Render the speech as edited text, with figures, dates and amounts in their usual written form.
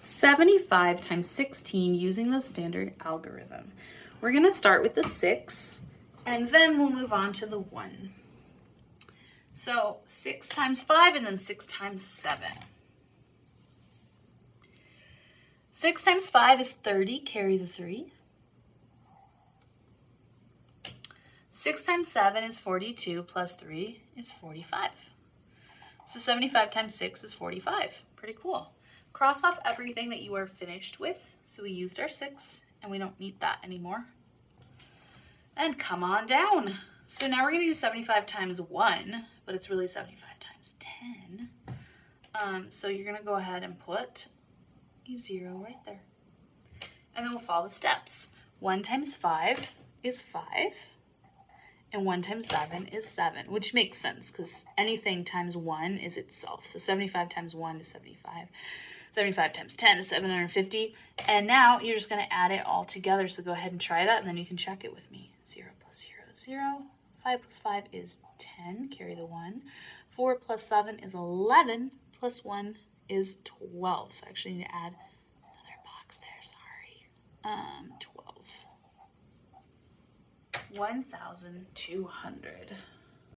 75 times 16 using the standard algorithm. We're going to start with the 6, and then we'll move on to the 1. So 6 times 5 and then 6 times 7. 6 times 5 is 30, carry the 3. 6 times 7 is 42, plus 3 is 45. So 75 times 6 is 45. Pretty cool. Cross off everything that you are finished with. So we used our 6, and we don't need that anymore. And come on down. So now we're going to do 75 times 1, but it's really 75 times 10. So you're going to go ahead and put a 0 right there. And then we'll follow the steps. 1 times 5 is 5. And 1 times 7 is 7, which makes sense because anything times 1 is itself. So 75 times 1 is 75. 75 times 10 is 750. And now you're just going to add it all together. So go ahead and try that, and then you can check it with me. 0 plus 0 is 0. 5 plus 5 is 10. Carry the 1. 4 plus 7 is 11. Plus 1 is 12. So I actually need to add another box there. Sorry. 12. 1,200.